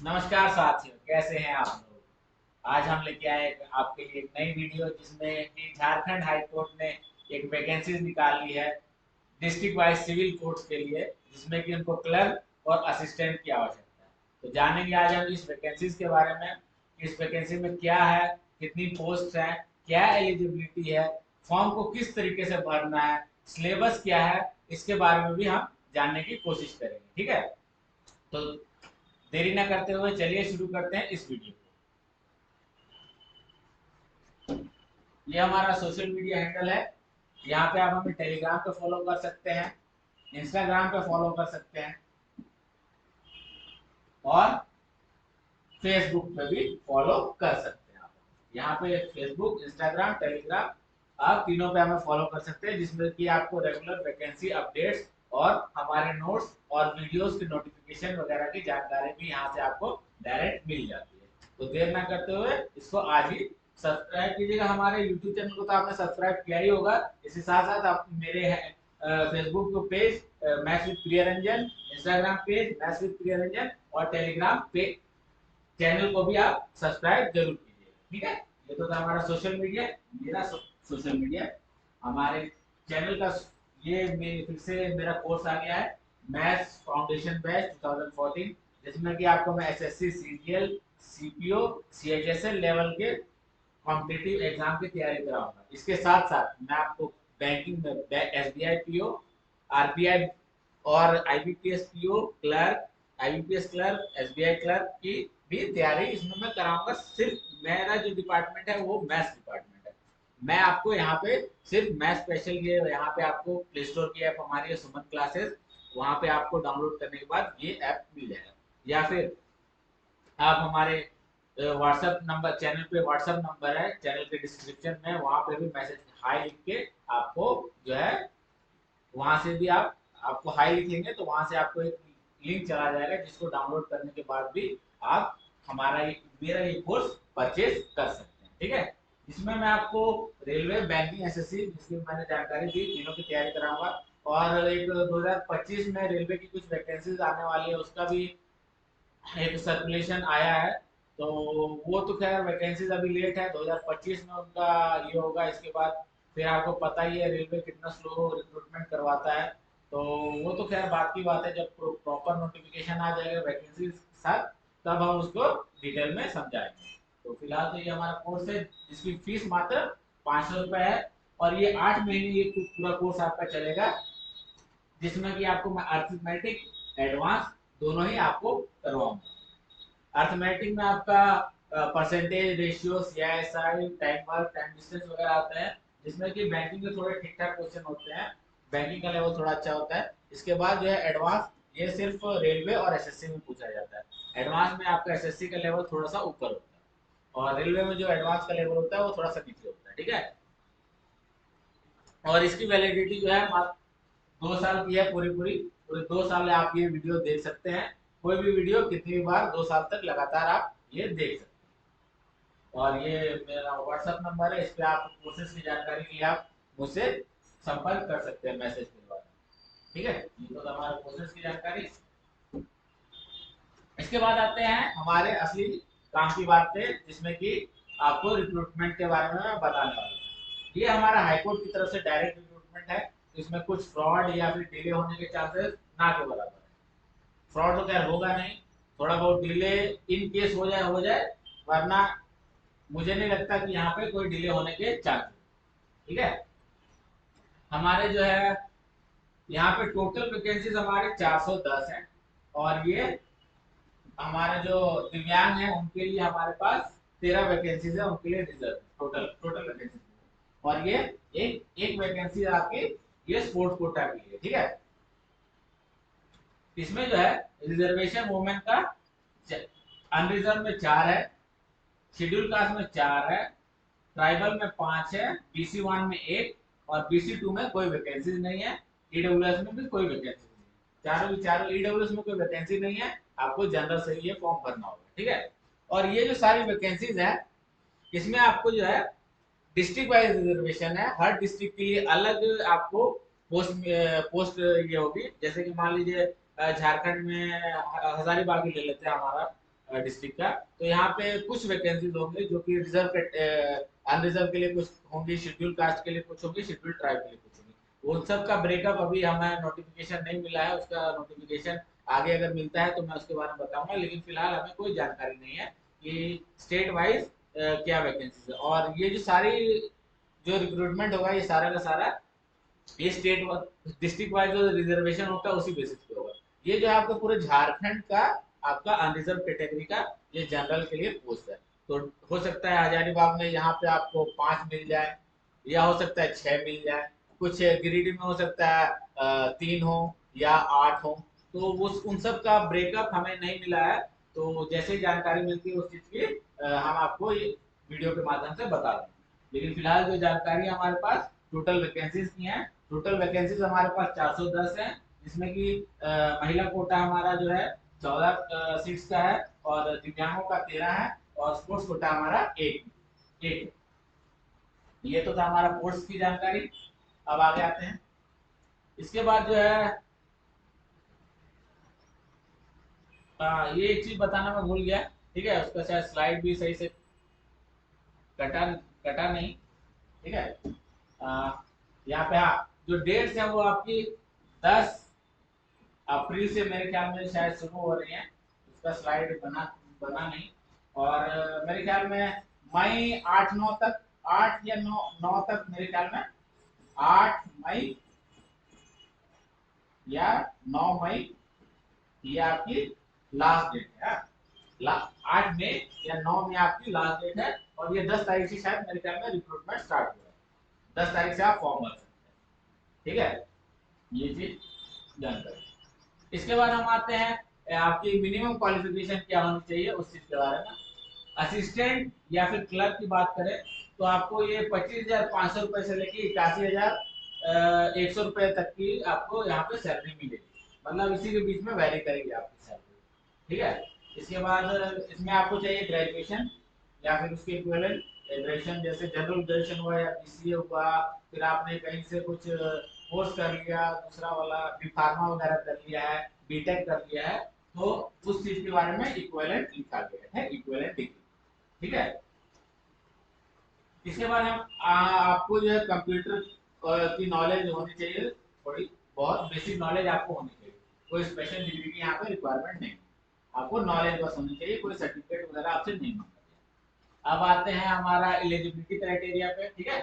नमस्कार साथियों, कैसे हैं आप लोग। आज हम लेके आए आपके लिए एक नई वीडियो जिसमें कि झारखंड हाई कोर्ट ने एक वैकेंसीज निकाली है डिस्ट्रिक्ट वाइज सिविल कोर्ट्स के लिए, जिसमें कि उनको क्लर्क और असिस्टेंट की आवश्यकता है। तो जानेंगे आज हम इस वैकेंसीज के बारे में कि इस वैकेंसी में क्या है, कितनी पोस्ट है, क्या एलिजिबिलिटी है, फॉर्म को किस तरीके से भरना है, सिलेबस क्या है, इसके बारे में भी हम जानने की कोशिश करेंगे। ठीक है, तो देरी ना करते हुए चलिए शुरू करते हैं इस वीडियो को। ये हमारा सोशल मीडिया हैंडल है। यहाँ पे आप हमें टेलीग्राम पे फॉलो कर सकते हैं, इंस्टाग्राम पे फॉलो कर सकते हैं और फेसबुक पे भी फॉलो कर सकते हैं। आप यहाँ पे फेसबुक, इंस्टाग्राम, टेलीग्राम, आप तीनों पे हमें फॉलो कर सकते हैं, जिसमें कि आपको रेगुलर वैकेंसी अपडेट्स और हमारे नोट्स और वीडियोस की नोटिफिकेशन वगैरह की जानकारी भी यहाँ से आपको डायरेक्ट मिल जाती है। तो देर ना करते हुए इसको आज ही सब्सक्राइब कीजिएगा। हमारे यूट्यूब चैनल को तो आपने सब्सक्राइब किया ही होगा, इसके साथ साथ आप मेरे फेसबुक पेज मैथ्स विद प्रिय Ranjan, Instagram page maths with प्रिय रंजन और टेलीग्राम पे चैनल को भी आप सब्सक्राइब जरूर कीजिए। ठीक है, ये तो था हमारा सोशल मीडिया। मेरा सोशल मीडिया हमारे चैनल का ये फिर से मेरा कोर्स आ गया है, मैथ्स फाउंडेशन बैच 2014, जिसमें कि आपको मैं SSC, CGL, CPO, CHSL level के कॉम्पिटिटिव एग्जाम की तैयारी कराऊंगा। इसके साथ साथ मैं आपको बैंकिंग में एसबीआई पीओ, आरबीआई और IBPS PO clerk, IBPS clerk, SBI clerk की भी तैयारी इसमें मैं कराऊंगा। सिर्फ मेरा जो डिपार्टमेंट है वो मैथ्स डिपार्टमेंट है। मैं आपको यहाँ पे सिर्फ मैथ स्पेशल, ये यहाँ पे आपको प्ले स्टोर की ऐप हमारी है सुमन क्लासेस, वहां पे आपको डाउनलोड करने के बाद ये ऐप मिल जाएगा। या फिर आप हमारे व्हाट्सएप नंबर, चैनल पे व्हाट्सएप नंबर है चैनल के डिस्क्रिप्शन में, वहां पे भी मैसेज हाई लिख के आपको जो है वहां से भी आप आपको हाई लिखेंगे तो वहां से आपको एक लिंक चला जाएगा, जिसको डाउनलोड करने के बाद भी आप मेरा ये कोर्स परचेज कर सकते हैं। ठीक है, इसमें मैं आपको रेलवे, बैंकिंग, एसएससी जिसकी मैंने जानकारी दी, तीनों की तैयारी कराऊंगा। और एक 2025 में रेलवे की कुछ वैकेंसीज आने वाली है, उसका भी एक सर्कुलेशन आया है। तो वो तो खैर वैकेंसीज अभी लेट है, 2025 में उनका ये होगा। इसके बाद फिर आपको पता ही है रेलवे कितना स्लो रिक्रूटमेंट करवाता है। तो वो तो खैर बात की बात है, जब प्रॉपर नोटिफिकेशन आ जाएगा वैकेंसी के साथ, तब हम उसको डिटेल में समझाएंगे। तो फिलहाल तो ये हमारा कोर्स है, जिसकी फीस मात्र 500 रुपये है। और ये 8 महीने ये पूरा कोर्स आपका चलेगा, जिसमें कि आपको मैं अर्थमेटिक, एडवांस दोनों ही आपको करवाऊंगा। अर्थमेटिक में आपका percentage, ratio, CI SI, time work, time distance वगैरह आते हैं, जिसमें कि बैंकिंग के थोड़े ठीक ठाक क्वेश्चन होते हैं, बैंकिंग का लेवल थोड़ा अच्छा होता है। इसके बाद जो है एडवांस, ये सिर्फ रेलवे और एसएससी में पूछा जाता है। एडवांस में आपका एसएससी का लेवल थोड़ा सा ऊपर होता है और रेलवे में जो एडवांस का लेवल होता है वो थोड़ा सा नीचे होता है। ठीक है, और इसकी वैलिडिटी जो है मात्र 2 साल की है। पूरी पूरी पूरे 2 साल आप ये वीडियो देख सकते हैं। कोई भी वीडियो कितनी भी बार 2 साल तक लगातार आप ये देख सकते हैं। और ये मेरा व्हाट्सएप नंबर है, इस पे आप कोर्सेज की जानकारी के लिए आप मुझसे संपर्क कर सकते हैं मैसेज के द्वारा। ठीक है, ये तो हमारे कोर्सेज की जानकारी। इसके बाद आते हैं हमारे असली काम की बात पे, जिसमें कि आपको रिक्रूटमेंट के बारे में मैं बताने वाला हूँ। ये हमारा हाईकोर्ट की तरफ से डायरेक्ट रिक्रूटमेंट है, इसमें कुछ फ्रॉड या फिर डिले होने के चांसेस ना के बराबर है। फ्रॉड तो खैर होगा नहीं, थोड़ा बहुत डिले इन केस हो जाए, वरना मुझे नहीं लगता कि यहाँ पे कोई डिले होने के चांसेस। ठीक है, हमारे जो है यहाँ पे टोटल वैकेंसीज हमारे 410 हैं। और ये हमारे जो दिव्यांग हैं उनके लिए हमारे पास 13 वैकेंसीज है, उनके लिए रिजर्व टोटल टोटल वैकेंसी। और ये एक एक वैकेंसी आपकी ये स्पोर्ट्स कोटा की है। ठीक है, इसमें जो है रिजर्वेशन वुमेन का अनरिजर्व में 4 है, शेड्यूल कास्ट में 4 है, ट्राइबल में 5 है, बीसी 1 में 1 और बीसी 2 में कोई वैकेंसी नहीं है। ईडब्ल्यूएस में भी कोई वैकेंसी नहीं है, चारों की चारों। ईडब्ल्यूएस में कोई वैकेंसी नहीं है, आपको जनरल से ही ये फॉर्म भरना होगा। ठीक है, और ये जो सारी वैकेंसीज है, इसमें आपको जो है डिस्ट्रिक्ट वाइज रिजर्वेशन है। हर डिस्ट्रिक्ट के लिए अलग आपको पोस्ट ये होगी। जैसे कि मान लीजिए झारखंड में हजारीबाग ही ले लेते हैं हमारा डिस्ट्रिक्ट का। तो यहाँ पे कुछ वैकेंसीज होंगे जो कि रिजर्व अनरिजर्व के लिए कुछ होंगी, शेड्यूल कास्ट के लिए कुछ होंगी, शेड्यूल ट्राइब के लिए कुछ होंगी। उन सब का ब्रेकअप अभी हमें नोटिफिकेशन नहीं मिला है, उसका नोटिफिकेशन आगे अगर मिलता है तो मैं उसके बारे में बताऊंगा, लेकिन फिलहाल हमें कोई जानकारी नहीं है कि स्टेट वाइज क्या वैकेंसीज है। और ये जो सारी जो रिक्रूटमेंट होगा ये सारा का सारा ये स्टेट डिस्ट्रिक्ट वाइज जो रिजर्वेशन होता है उसी बेसिस पे होगा। ये जो है आपका पूरे झारखंड का आपका अनरिजर्व कैटेगरी का ये जनरल के लिए पोस्ट है। तो हो सकता है हजारीबाग में यहाँ पे आपको 5 मिल जाए, या हो सकता है 6 मिल जाए, कुछ गिरिडीह में हो सकता है 3 हो या 8 हो। तो वो उन सब का ब्रेकअप हमें नहीं मिला है। तो जैसे ही जानकारी मिलती है उस चीज की हम आपको ये वीडियो के माध्यम से बता देंगे। लेकिन फिलहाल जो जानकारी हमारे पास टोटल वैकेंसीज की है, टोटल वैकेंसीज हमारे पास 410 है, जिसमें कि महिला कोटा हमारा जो है 14 सीट्स का है, और दिव्यांगों का 13 है, और स्पोर्ट्स कोटा हमारा एक एक। ये तो था हमारा पोस्ट की जानकारी। अब आगे आते हैं। इसके बाद जो है ये एक चीज बताना मैं भूल गया, ठीक है, उसका शायद स्लाइड भी सही से कटा कटा नहीं, ठीक है। यहाँ पे हाँ जो डेट्स है वो आपकी 10 अप्रैल से मेरे ख्याल में शायद शुरू हो रही है। उसका स्लाइड बना बना नहीं। और मेरे ख्याल में मई 8-9 तक, 8 या 9 तक मेरे ख्याल में 8 मई या 9 मई ये आपकी लास्ट डेट है। 8 मई या 9 में आपकी लास्ट डेट है, और ये 10 तारीख से शायद मेरे ख्याल में रिक्रूटमेंट स्टार्ट हुआ है। 10 तारीख से आप फॉर्म भर सकते हैं, ठीक है। ये चीज जानकारी। इसके बाद हम आते हैं आपकी मिनिमम क्वालिफिकेशन क्या होनी चाहिए उस चीज के बारे में। असिस्टेंट या फिर क्लर्क की बात करें तो आपको ये 25,500 रुपए से लेके 81,100 रुपए तक की आपको यहाँ पे सैलरी मिलेगी। मतलब इसी के बीच में वेरी करेगी आपकी सैलरी, ठीक है। इसके बाद इसमें आपको चाहिए ग्रेजुएशन या फिर उसके इक्विवेलेंट। ग्रेजुएशन जैसे जनरल ग्रेजुएशन हुआ या बीसीए हुआ, फिर आपने कहीं से कुछ कोर्स कर लिया, दूसरा वाला बी फार्मा वगैरह कर लिया है, बीटेक कर लिया है, तो उस चीज के बारे में इक्विवेलेंट लिखा गया है, इक्विवेलेंट डिग्री, ठीक है। इसके बाद हम आपको जो है कंप्यूटर की नॉलेज होनी चाहिए, थोड़ी बहुत बेसिक नॉलेज आपको होनी चाहिए। कोई स्पेशल डिग्री की यहाँ पे रिक्वायरमेंट नहीं, आपको नॉलेज बस होनी चाहिए, कोई सर्टिफिकेट वगैरह आपसे नहीं मांगा गया। अब आते हैं हमारा एलिजिबिलिटी क्राइटेरिया पे, ठीक है।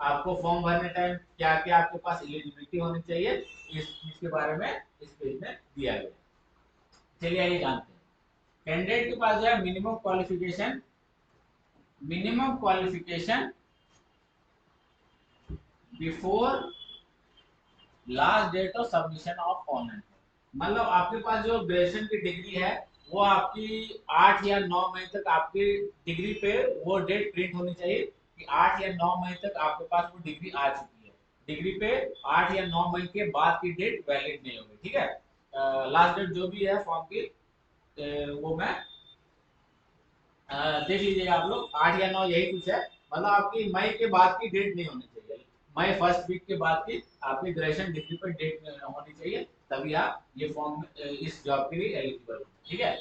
आपको फॉर्म भरने टाइम क्या क्या आपके पास एलिजिबिलिटी होनी चाहिए, इस चीज के बारे में इस पेज में दिया गया। चलिए आइए जानते हैं। कैंडिडेट के पास जो है minimum qualification before last date of submission of online. मतलब आपके पास जो ग्रेजुएशन की डिग्री है वो आपकी 8 या 9 मई तक आपकी डिग्री पे वो डेट प्रिंट होनी चाहिए कि 8 या 9 मई तक आपके पास वो डिग्री आ चुकी है। डिग्री पे 8 या 9 मई के बाद की डेट वैलिड नहीं होगी, ठीक है। लास्ट डेट जो भी है फॉर्म की वो मैं देख लीजिएगा आप लोग, 8 या 9 यही कुछ है। मतलब आपकी मई के बाद की डेट नहीं होनी चाहिए, मई फर्स्ट वीक के बाद की आपकी ग्रेजुएशन डिग्री पर डेट होनी चाहिए, तभी आप ये फॉर्म इस जॉब के लिए एलिजिबल हो, ठीक है।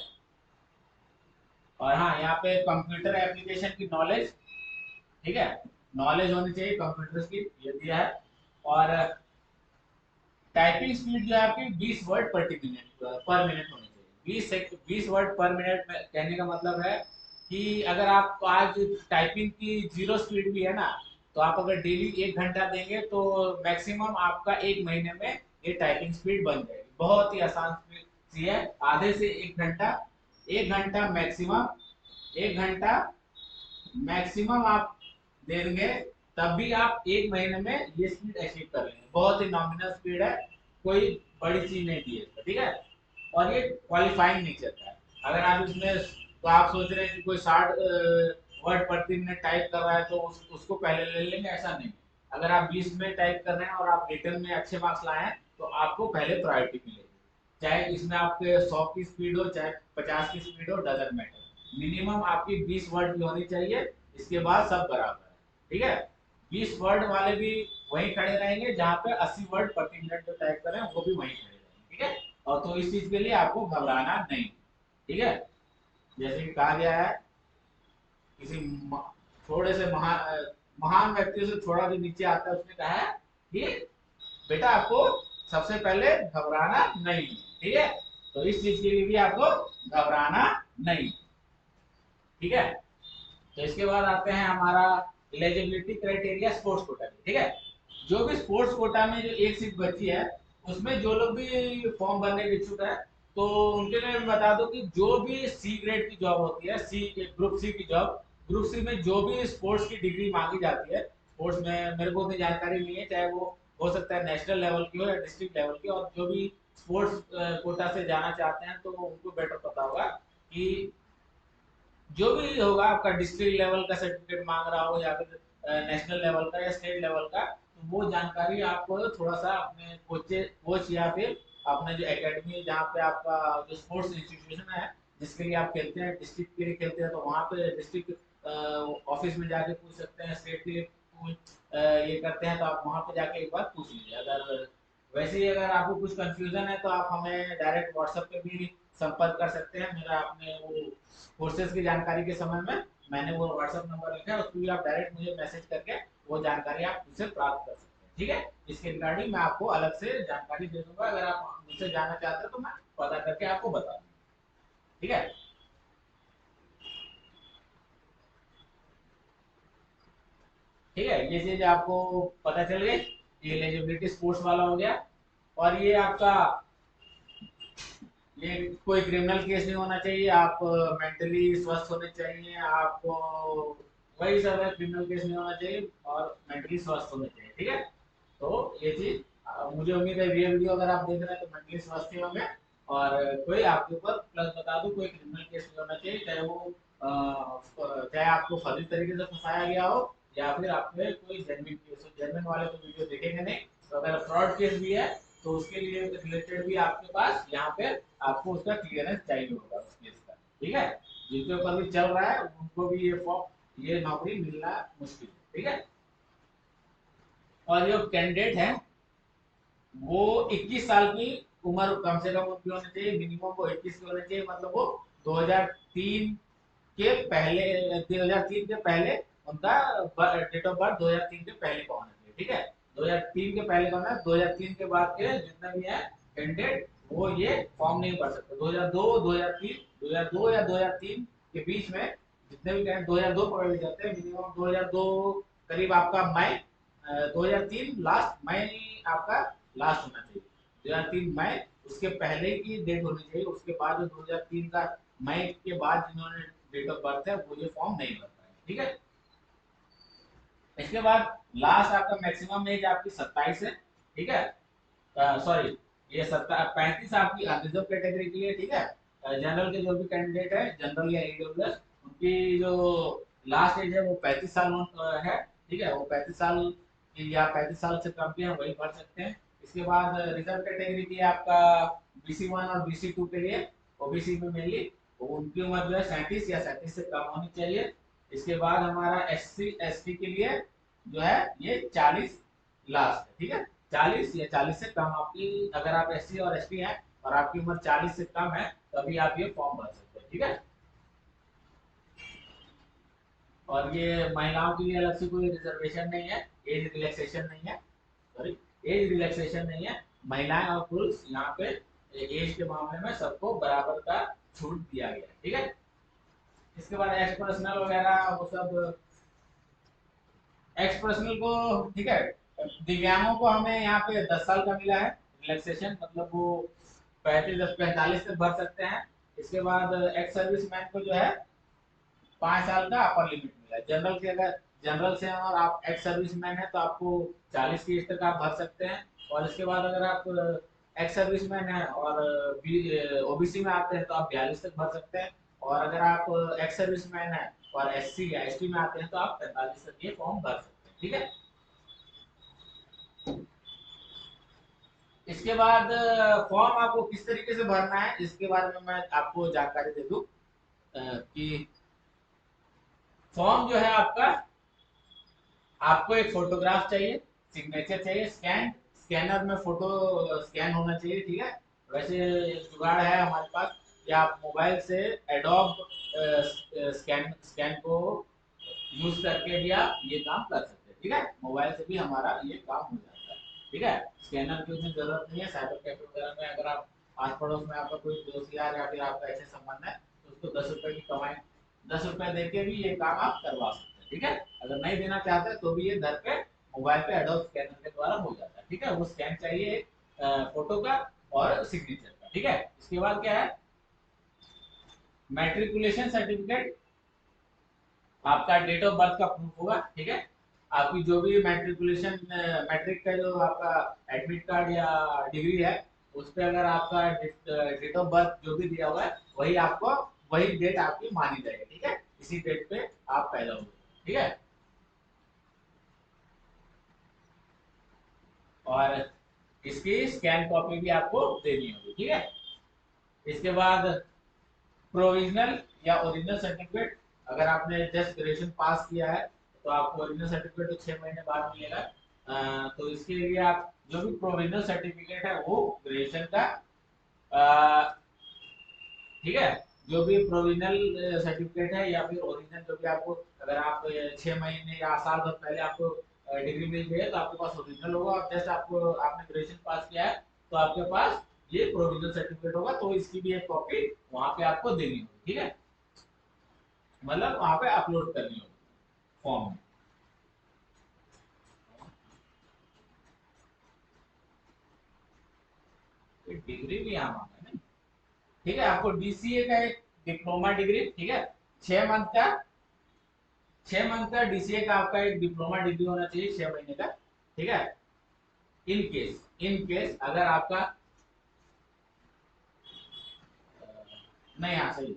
और हाँ यहाँ पे कंप्यूटर एप्लीकेशन की नॉलेज, ठीक है, नॉलेज होनी चाहिए कंप्यूटर की, ये दिया है। और टाइपिंग स्पीड जो है आपकी 20 वर्ड पर मिनट होनी चाहिए। 20 वर्ड पर मिनट में कहने का मतलब है कि अगर आप आज टाइपिंग की 0 स्पीड भी है ना, तो आप अगर डेली 1 घंटा देंगे तो मैक्सिमम आपका 1 महीने में ये टाइपिंग स्पीड बन जाएगी। बहुत ही आसान सी है, आधे से 1 घंटा, 1 घंटा मैक्सिमम, 1 घंटा मैक्सिमम आप देंगे, तब भी आप 1 महीने में ये स्पीड अचीव कर लेंगे। बहुत ही नॉमिनल स्पीड है, कोई बड़ी चीज नहीं दी है, ठीक है। और ये क्वालिफाइंग नहीं चलता है। अगर आप इसमें तो आप सोच रहे हैं कि कोई 60 वर्ड प्रति मिनट टाइप कर रहा है तो उसको पहले ले लेंगे, ऐसा नहीं। अगर आप 20 में टाइप कर रहे हैं और आप रिटर्न में अच्छे मार्क्स लाए हैं तो आपको पहले प्रायोरिटी मिलेगी, चाहे इसमें आपके 100 की स्पीड हो चाहे 50 की स्पीड हो, डजंट मैटर। मिनिमम आपकी 20 वर्ड की होनी चाहिए, इसके बाद सब बराबर है, ठीक है। 20 वर्ड वाले भी वहीं खड़े रहेंगे जहां पे 80 वर्ड प्रति मिनट जो टाइप कर रहे हैं वो भी वहीं खड़े रहेंगे, ठीक है। और तो इस चीज के लिए आपको घबराना नहीं, ठीक है। जैसे कि कहा गया है किसी थोड़े से महान व्यक्तियों से थोड़ा भी नीचे आता है, उसने कहा है कि बेटा आपको सबसे पहले घबराना नहीं, ठीक है। तो इस चीज के लिए भी आपको घबराना नहीं, ठीक है। तो इसके बाद आते हैं हमारा एलिजिबिलिटी क्राइटेरिया स्पोर्ट्स कोटा की, ठीक है। जो भी स्पोर्ट्स कोटा में जो एक सीट बची है, उसमें जो लोग भी फॉर्म भरने के इच्छुक है, तो उनके लिए मैं बता दूं कि जो भी सी ग्रेड की जॉब होती है, सी ग्रुप सी की जॉब, ग्रुप सी में जो भी स्पोर्ट्स की डिग्री मांगी जाती है, स्पोर्ट्स में मेरे को उतनी जानकारी नहीं है, चाहे वो हो सकता है नेशनल लेवल की हो या डिस्ट्रिक्ट लेवल की, और जो भी स्पोर्ट्स कोटा से जाना चाहते हैं तो उनको बेटर पता होगा कि जो भी होगा आपका डिस्ट्रिक्ट लेवल का सर्टिफिकेट मांग रहा हो या फिर नेशनल लेवल का या स्टेट लेवल का, तो वो जानकारी आपको थोड़ा सा अपने कोच या फिर अपने जो एकेडमी जहाँ पे आपका जो स्पोर्ट्स इंस्टीट्यूशन है जिसके लिए आप खेलते हैं, डिस्ट्रिक्ट के लिए खेलते हैं, तो वहाँ पे डिस्ट्रिक्ट ऑफिस में जाके पूछ सकते हैं, स्टेट के लिए ये करते हैं तो आप वहाँ पे जाके एक बार पूछ लीजिए। अगर वैसे ही अगर आपको कुछ कंफ्यूजन है तो आप हमें डायरेक्ट व्हाट्सएप पे भी संपर्क कर सकते हैं। मेरा आपने वो कोर्सेज की जानकारी के समय में मैंने वो व्हाट्सएप नंबर लिखा है, उस पर भी आप डायरेक्ट मुझे मैसेज करके वो जानकारी आप मुझसे प्राप्त कर सकते हैं, ठीक है। इसके रिगार्डिंग मैं आपको अलग से जानकारी दे दूंगा, अगर आप मुझसे जानना चाहते हैं तो मैं पता करके आपको बता दूंगा, ठीक है। ठीक है, ये चीज आपको पता चल गई, ये एलिजिबिलिटी स्पोर्ट्स वाला हो गया। और ये आपका ये कोई क्रिमिनल केस नहीं होना चाहिए, आप मेंटली स्वस्थ होने चाहिए, आपको वही सब है, क्रिमिनल केस नहीं होना चाहिए और मेंटली स्वस्थ होने चाहिए, ठीक है। तो ये चीज मुझे उम्मीद है ये वीडियो अगर आप देख रहे हैं तो मेंटली स्वस्थ ही होंगे। और कोई आपके ऊपर प्लस बता दूं, कोई क्रिमिनल केस नहीं होना चाहिए, चाहे वो चाहे आपको फर्जी तरीके से फंसाया गया हो या फिर आपके कोई जेन्युइन केस हो। जेन्युइन वाले तो वीडियो देखेंगे नहीं, तो अगर फ्रॉड केस भी है तो उसके लिए रिलेटेड भी आपके पास यहाँ पे आपको उसका क्लियरेंस चाहिए होगा उस केस का, ठीक है। जिनके ऊपर भी चल रहा है उनको भी ये नौकरी मिलना मुश्किल है, ठीक है। और जो कैंडिडेट है वो 21 साल की उम्र कम से कम उनकी होनी चाहिए, मिनिमम वो 21 की होनी चाहिए, मतलब वो 2003 के पहले 2003 के पहले उनका डेट ऑफ बर्थ 2003 के पहले का होना चाहिए, ठीक है। 2003 के पहले का होना है, 2003 के बाद के जितने भी है कैंडिडेट वो ये फॉर्म नहीं भर सकते। 2002 2003 2002 या 2003 के बीच में जितने भी कैंडिडेट 2002 पकड़ ले जाते हैं, मिनिमम 2002 करीब आपका मई 2003 लास्ट मई आपका लास्ट होना चाहिए, 2003 मई उसके पहले की डेट होनी चाहिए। उसके बाद जो 2003 का मई के बाद जिन्होंने डेट ऑफ बर्थ है वो ये फॉर्म नहीं भर पाए, ठीक है। इसके बाद लास्ट आपका मैक्सिमम एज आपकी 27 है, ठीक है। सॉरी, ये 35 आपकी रिजर्व कैटेगरी के लिए, ठीक है। जनरल के जो भी कैंडिडेट है जनरल या ईडब्ल्यूएस उनकी जो लास्ट एज है वो 35 साल है, ठीक है। वो 35 साल की या 35 साल से कम के हैं वही भर सकते हैं। इसके बाद रिजर्व कैटेगरी की आपका BC1 और BC2 के लिए, ओबीसी में मेनली उनकी उम्र जो है 37 या 37 से कम होनी चाहिए। इसके बाद हमारा SC ST के लिए जो है ये 40 लास्ट है, ठीक है। 40 या 40 से कम आपकी, अगर आप SC और ST हैं और आपकी उम्र 40 से कम है तभी आप ये फॉर्म भर सकते हैं, ठीक है। और ये महिलाओं के लिए अलग से कोई रिजर्वेशन नहीं है, एज रिलैक्सेशन नहीं है, सॉरी, एज रिलैक्सेशन नहीं है। महिलाएं और पुरुष यहाँ पे एज के मामले में सबको बराबर का छूट दिया गया है, ठीक है। इसके बाद एक्स पर्सनल वगैरह वो सब, एक्स पर्सनल को, ठीक है, दिव्यांगों को हमें यहाँ पे 10 साल का मिला है रिलैक्सेशन, मतलब वो 45 तक भर सकते हैं। इसके बाद एक्स सर्विस मैन को जो है 5 साल का अपर लिमिट मिला है। जनरल के अगर जनरल से और आप एक्स सर्विस मैन है तो आपको 40 की एज तक आप भर सकते हैं। और इसके बाद अगर आप एक्स सर्विस मैन है और ओबीसी में आते हैं तो आप 42 तक भर सकते हैं। और अगर आप एक्स सर्विस मैन है और SC या ST में आते हैं तो आप 45 तक ये फॉर्म भर सकते हैं, ठीक है। इसके बाद फॉर्म आपको किस तरीके से भरना है इसके बारे में मैं आपको जानकारी दे दूं कि फॉर्म जो है आपका, आपको एक फोटोग्राफ चाहिए, सिग्नेचर चाहिए, स्कैनर में फोटो स्कैन होना चाहिए, ठीक है। वैसे जुगाड़ है हमारे पास, या आप मोबाइल से एडोब स्कैन स्कैन को यूज करके भी आप ये काम कर सकते हैं। ठीक है, मोबाइल से भी हमारा ये काम हो जाता है। ठीक है, स्कैनर की उतनी जरूरत नहीं है। साइबर कैफे वगैरह में अगर आप आस पड़ोस में आपका कोई दोस्त यार या फिर आपका ऐसे संबंध है तो उसको 10 रुपए की कमाई, 10 रुपए देके भी ये काम आप करवा सकते हैं। ठीक है, अगर नहीं देना चाहते तो भी ये घर पे मोबाइल पे एडोब स्कैनर के द्वारा हो जाता है। ठीक है, वो स्कैन चाहिए फोटो का और सिग्नेचर का। ठीक है, इसके बाद क्या है, मैट्रिकुलेशन सर्टिफिकेट, आपका डेट ऑफ बर्थ का प्रूफ होगा। ठीक है, आपकी जो भी मैट्रिकुलेशन मैट्रिक का जो आपका एडमिट कार्ड या डिग्री है उस पे अगर आपका डेट ऑफ बर्थ जो भी दिया हुआ है वही आपको, वही डेट आपकी मानी जाएगी। ठीक है, इसी डेट पे आप पैदा हुए। ठीक है, और इसकी स्कैन कॉपी भी आपको देनी होगी। ठीक है, इसके बाद प्रोविजनल या ओरिजिनल सर्टिफिकेट, अगर आपने जस्ट ग्रेजुएशन पास किया है तो आपको ओरिजिनल सर्टिफिकेट तो 6 महीने बाद मिलेगा। तो इसके लिए आप जो भी प्रोविजनल सर्टिफिकेट है वो ग्रेजुएशन का, अ, ठीक है, जो भी प्रोविजनल सर्टिफिकेट है या फिर ओरिजिनल जो भी आपको, अगर आप 6 महीने या साल भर पहले आपको डिग्री मिल गई है तो आपके पास ओरिजिनल होगा, और जस्ट आपको आपने ग्रेजुएशन पास किया है तो आपके पास ये प्रोविजनल सर्टिफिकेट होगा, तो इसकी भी एक कॉपी वहां पे आपको देनी होगी। ठीक है, मतलब वहां पे अपलोड करनी होगी फॉर्म में। डिग्री भी यहाँ मांगा है। ठीक है, आपको डीसीए का एक डिप्लोमा डिग्री, ठीक है, 6 मंथ का, 6 मंथ का डीसीए का आपका एक डिप्लोमा डिग्री होना चाहिए 6 महीने का। ठीक है, इन केस अगर आपका नहीं, हाँ सही,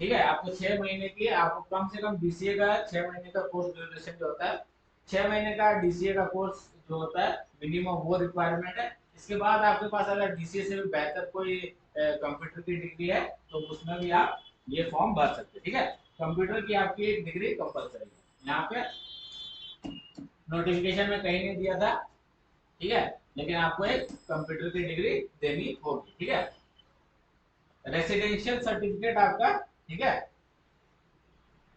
ठीक है, आपको 6 महीने की, आपको कम से कम डीसीए का 6 महीने का कोर्स ड्यूरेशन जो होता है, 6 महीने का डीसीए का कोर्स जो होता है मिनिमम वो रिक्वायरमेंट है। इसके बाद आपके पास अगर डीसीए से भी बेहतर कोई कंप्यूटर की डिग्री है तो उसमें भी आप ये फॉर्म भर सकते हैं। ठीक है, कंप्यूटर की आपकी एक डिग्री कंपलसरी है। यहाँ पे नोटिफिकेशन में कहीं नहीं दिया था, ठीक है, लेकिन आपको एक कंप्यूटर की डिग्री देनी होगी। ठीक है, रेसिडेंशियल सर्टिफिकेट आपका, ठीक है,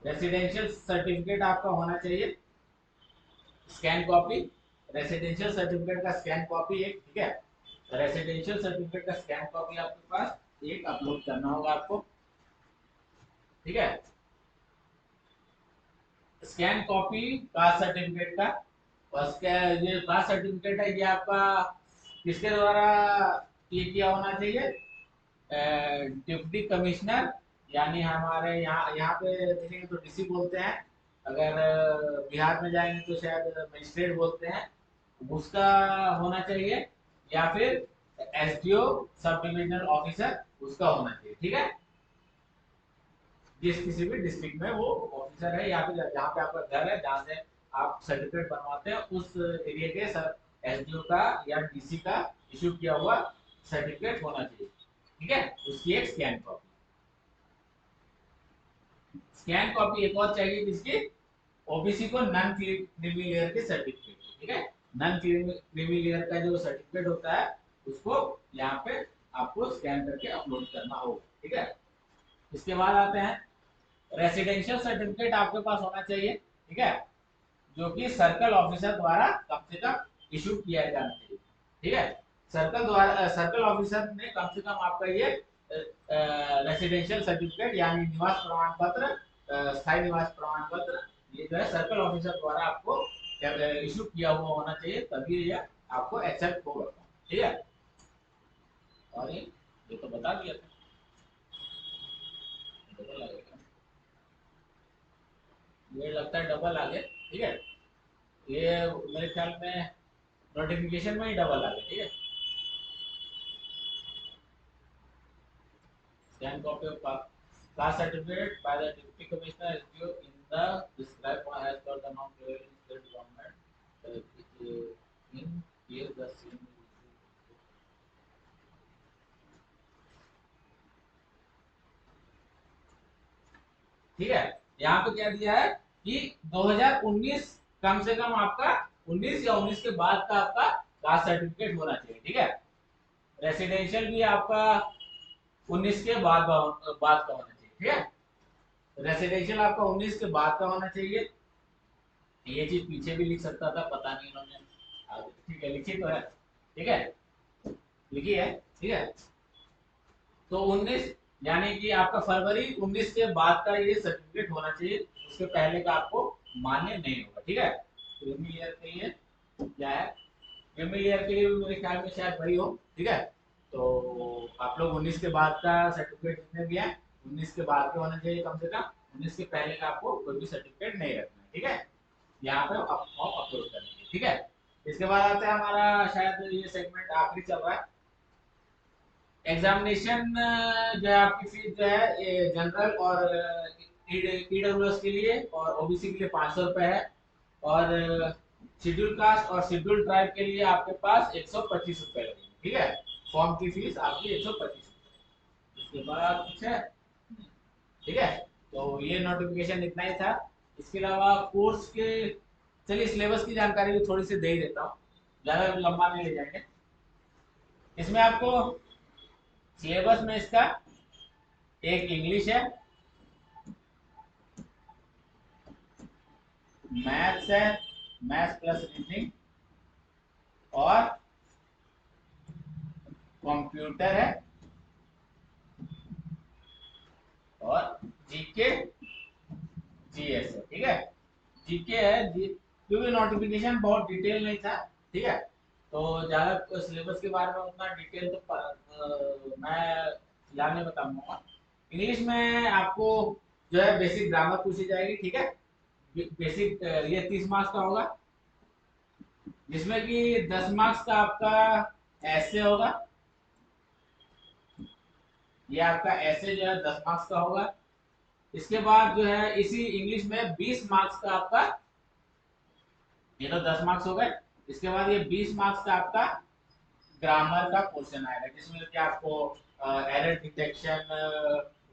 रेसिडेंशियल सर्टिफिकेट आपका होना चाहिए, स्कैन कॉपी, रेसिडेंशियल सर्टिफिकेट का स्कैन कॉपी एक। ठीक है, रेसिडेंशियल सर्टिफिकेट का स्कैन कॉपी आपके पास एक अपलोड करना होगा आपको। ठीक है, स्कैन कॉपी कास्ट सर्टिफिकेट का, और ये कास्ट सर्टिफिकेट है ये आपका किसके द्वारा ये किया होना चाहिए, डिप्टी कमिश्नर, यानी हमारे यहाँ यहाँ पे देखेंगे तो डीसी बोलते हैं, अगर बिहार में जाएंगे तो शायद मजिस्ट्रेट बोलते हैं, उसका होना चाहिए, या फिर एसडीओ सब डिविजनल ऑफिसर उसका होना चाहिए। ठीक है, जिस किसी भी डिस्ट्रिक्ट में वो ऑफिसर है या फिर जहाँ पे आपका घर है जहाँ से आप सर्टिफिकेट बनवाते हैं उस एरिया के सर एसडीओ का या डीसी का इशू किया हुआ सर्टिफिकेट होना चाहिए। ठीक है, उसकी एक स्कैन कॉपी, स्कैन कॉपी एक और चाहिए किसकी, ओबीसी को नॉन क्रीमी लेयर के सर्टिफिकेट। ठीक है, नॉन क्रीमी लेयर का जो सर्टिफिकेट होता है उसको यहाँ पे आपको स्कैन करके अपलोड करना होगा। ठीक है, इसके बाद आते हैं रेसिडेंशियल सर्टिफिकेट आपके पास होना चाहिए। ठीक है, जो कि सर्कल ऑफिसर द्वारा कम से कम इशू किया जाना चाहिए। ठीक है, सर्कल द्वारा, सर्कल ऑफिसर ने कम से कम आपका ये रेसिडेंशियल सर्टिफिकेट यानी निवास प्रमाण पत्र, स्थायी निवास प्रमाण पत्र, ये जो है सर्कल ऑफिसर द्वारा आपको इशू किया हुआ होना चाहिए, तभी ये आपको एक्सेप्ट होगा। ठीक है, और ये तो बता दिया था, डबल आ गया, ये लगता है डबल आ गया। ठीक है, ये मेरे ख्याल में नोटिफिकेशन में ही डबल आ गया। ठीक है, scan copy of class certificate by the deputy commissioner is due in the described form as per the norm prevailing in state government. In here the same. ठीक है, यहाँ पे क्या दिया है कि 2019 कम से कम आपका 19 या 19 के बाद का आपका कास्ट सर्टिफिकेट होना चाहिए। ठीक है, रेसिडेंशियल भी आपका 19 के बाद का होना चाहिए, ठीक है। रेसिडेंशियल आपका 19 के बाद का होना चाहिए। ये चीज पीछे भी लिख सकता था, पता नहीं इन्होंने ठीक है लिखी तो है, ठीक है लिखी है, ठीक है। तो 19 यानी कि आपका फरवरी 19 के बाद का ये सर्टिफिकेट होना चाहिए, उसके पहले का आपको मान्य नहीं होगा, ठीक है। क्रीमी लेयर के लिए क्या है, क्रीमी लेयर के लिए भी मेरे ख्याल में शायद वही हो, ठीक है। तो आप लोग 19 के बाद का सर्टिफिकेट जितने भी है 19 के बाद के होना चाहिए कम से कम, 19 के पहले का आपको कोई भी सर्टिफिकेट नहीं रखना है, ठीक है। यहाँ पे आप फॉर्म अपलोड करेंगे, ठीक है। इसके बाद आता है हमारा, शायद ये सेगमेंट आखिरी चल रहा है, एग्जामिनेशन जो है आपकी फीस जो है जनरल और ईडब्ल्यूएस के लिए और ओबीसी के लिए 500 रुपए है, और शेड्यूल कास्ट और शेड्यूल ट्राइब के लिए आपके पास 125 रुपए लगेंगे, ठीक है। फॉर्म की फीस आपकी 125 रुपए। इसके बाद कुछ है, ठीक है। तो ये नोटिफिकेशन इतना ही था। इसके अलावा कोर्स के, चलिए सिलेबस की जानकारी भी थोड़ी सी दे ही देता हूँ, ज़्यादा लंबा नहीं ले जाएंगे। इसमें आपको सिलेबस में इसका एक इंग्लिश है, मैथ्स है, मैथ्स प्लस रीजनिंग, और कंप्यूटर है, और जीके जीएस है, ठीक है। जीके है क्योंकि नोटिफिकेशन बहुत डिटेल नहीं था, ठीक है। तो ज्यादा सिलेबस के बारे में उतना डिटेल तो मैं फिलहाल नहीं बताऊंगा। इंग्लिश में आपको जो है बेसिक ग्रामर पूछी जाएगी, ठीक है। बेसिक ये 30 मार्क्स का होगा, जिसमें कि 10 मार्क्स का आपका ऐसे होगा, ये आपका ऐसे जो है 10 मार्क्स का होगा। इसके बाद जो है इसी इंग्लिश में 20 मार्क्स का आपका, ये तो 10 मार्क्स हो गए। इसके बाद ये 20 मार्क्स का आपका ग्रामर का पोर्शन आएगा, जिसमें कि आपको error detection,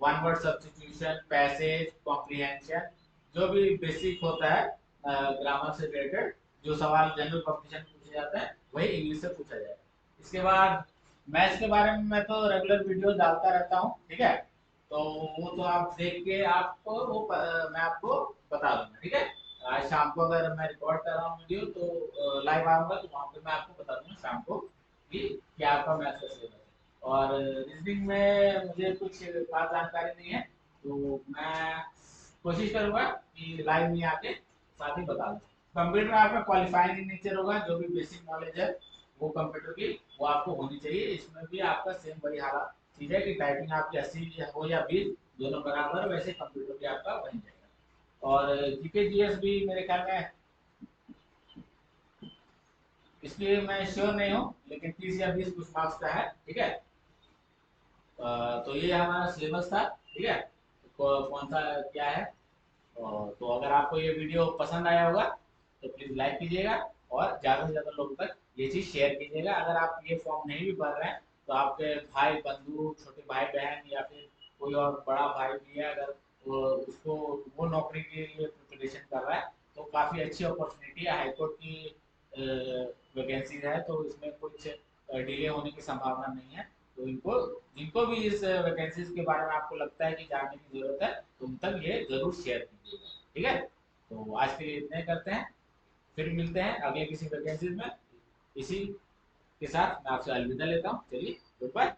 one word substitution, passage comprehension, जो भी बेसिक होता है ग्रामर से रिलेटेड, जो सवाल जनरल कॉम्पिटिशन में पूछे जाते हैं वही इंग्लिश से पूछा जाएगा। इसके बाद मैथ्स के बारे में मैं तो रेगुलर वीडियो डालता रहता हूँ, ठीक है। तो वो तो आप देख के आपको मैं आपको बता दूंगा, ठीक है। आज शाम को अगर मैं रिकॉर्ड कर रहा हूँ वीडियो तो लाइव आऊंगा, तो वहाँ पे मैं आपको बता दूंगा शाम को कि क्या आपका मैथ्स का सिलेबस है। और रीजनिंग में मुझे कुछ खास जानकारी नहीं है, तो मैं कोशिश करूंगा कि लाइव में आके साथ ही बता दूँ। कंप्यूटर आपका क्वालिफाइंग इन नेचर होगा, जो भी बेसिक नॉलेज है वो कंप्यूटर की वो आपको होनी चाहिए। इसमें भी आपका सेम वही हालत चीज है कि टाइपिंग आपकी 80 हो या 20 दोनों बराबर, वैसे कंप्यूटर भी आपका बन जाएगा। और जीके जीएस भी मेरे ख्याल में, इसलिए मैं श्योर नहीं हूँ, लेकिन 30 या 20 कुछ मार्क्स का है, ठीक है। तो ये हमारा सिलेबस था, ठीक है। कौन सा क्या है, तो अगर आपको ये वीडियो पसंद आया होगा तो प्लीज लाइक कीजिएगा, और ज्यादा से ज्यादा लोगों तक ये चीज शेयर कीजिएगा। अगर आप ये फॉर्म नहीं भी भर रहे हैं तो आपके भाई बंधु, छोटे भाई बहन, या फिर कोई और बड़ा भाई भी है, अगर उसको वो नौकरी के लिए प्रिपरेशन कर रहा है, तो काफी अच्छी अपॉर्चुनिटी है, हाईकोर्ट की वैकेंसी है, तो इसमें कुछ डिले होने की संभावना नहीं है। तो इनको, जिनको भी इस वैकेंसीज के बारे में आपको लगता है कि जानने की जरूरत है, तो उन तक ये जरूर शेयर कीजिएगा, ठीक है। तो आज के लिए इतने करते हैं, फिर मिलते हैं अगले किसी वैकेंसीज में। इसी के साथ मैं आपसे अलविदा लेता हूँ, चलिए गुड बाय।